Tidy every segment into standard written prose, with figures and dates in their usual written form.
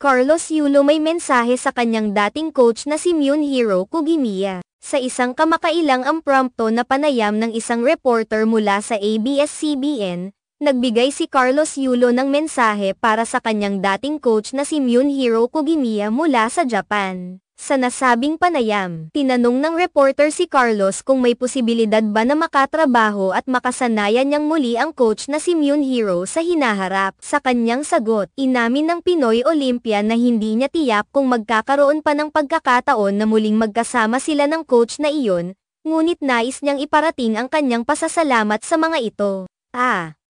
Carlos Yulo may mensahe sa kanyang dating coach na si Munehiro Kugimiya. Sa isang kamakailang impromptu na panayam ng isang reporter mula sa ABS-CBN, nagbigay si Carlos Yulo ng mensahe para sa kanyang dating coach na si Munehiro Kugimiya mula sa Japan. Sa nasabing panayam, tinanong ng reporter si Carlos kung may posibilidad ba na makatrabaho at makasanayan niyang muli ang coach na si Munehiro sa hinaharap. Sa kanyang sagot, inamin ng Pinoy Olympian na hindi niya tiyak kung magkakaroon pa ng pagkakataon na muling magkasama sila ng coach na iyon, ngunit nais niyang iparating ang kanyang pasasalamat sa mga ito.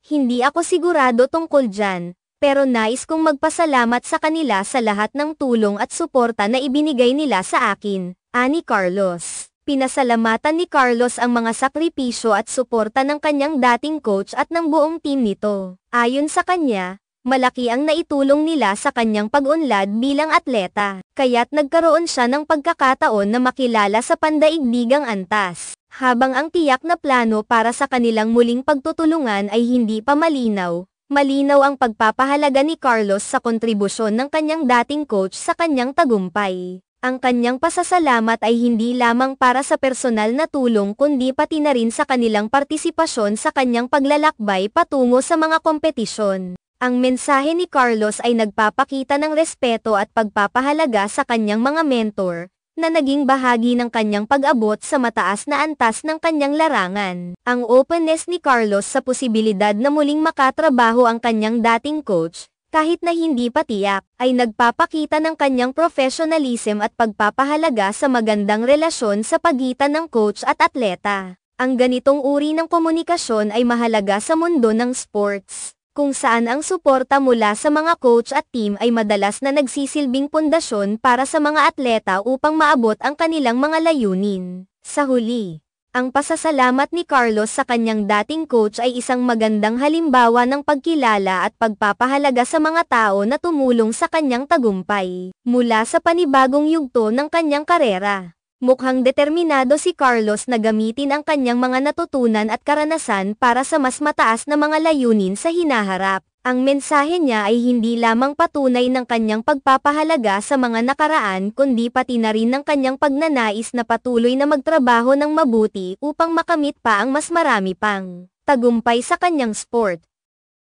Hindi ako sigurado tungkol dyan. Pero nais kong magpasalamat sa kanila sa lahat ng tulong at suporta na ibinigay nila sa akin, ani Carlos. Pinasalamatan ni Carlos ang mga sakripisyo at suporta ng kanyang dating coach at ng buong team nito. Ayon sa kanya, malaki ang naitulong nila sa kanyang pag-unlad bilang atleta, kaya't nagkaroon siya ng pagkakataon na makilala sa pandaigdigang antas. Habang ang tiyak na plano para sa kanilang muling pagtutulungan ay hindi pa malinaw, malinaw ang pagpapahalaga ni Carlos sa kontribusyon ng kanyang dating coach sa kanyang tagumpay. Ang kanyang pasasalamat ay hindi lamang para sa personal na tulong kundi pati na rin sa kanilang partisipasyon sa kanyang paglalakbay patungo sa mga kompetisyon. Ang mensahe ni Carlos ay nagpapakita ng respeto at pagpapahalaga sa kanyang mga mentor, na naging bahagi ng kanyang pag-abot sa mataas na antas ng kanyang larangan. Ang openness ni Carlos sa posibilidad na muling makatrabaho ang kanyang dating coach, kahit na hindi pa tiyak, ay nagpapakita ng kanyang professionalism at pagpapahalaga sa magandang relasyon sa pagitan ng coach at atleta. Ang ganitong uri ng komunikasyon ay mahalaga sa mundo ng sports, kung saan ang suporta mula sa mga coach at team ay madalas na nagsisilbing pundasyon para sa mga atleta upang maabot ang kanilang mga layunin. Sa huli, ang pasasalamat ni Carlos sa kanyang dating coach ay isang magandang halimbawa ng pagkilala at pagpapahalaga sa mga tao na tumulong sa kanyang tagumpay. Mula sa panibagong yugto ng kanyang karera, mukhang determinado si Carlos na gamitin ang kanyang mga natutunan at karanasan para sa mas mataas na mga layunin sa hinaharap. Ang mensahe niya ay hindi lamang patunay ng kanyang pagpapahalaga sa mga nakaraan kundi pati na rin ng kanyang pagnanais na patuloy na magtrabaho ng mabuti upang makamit pa ang mas marami pang tagumpay sa kanyang sport.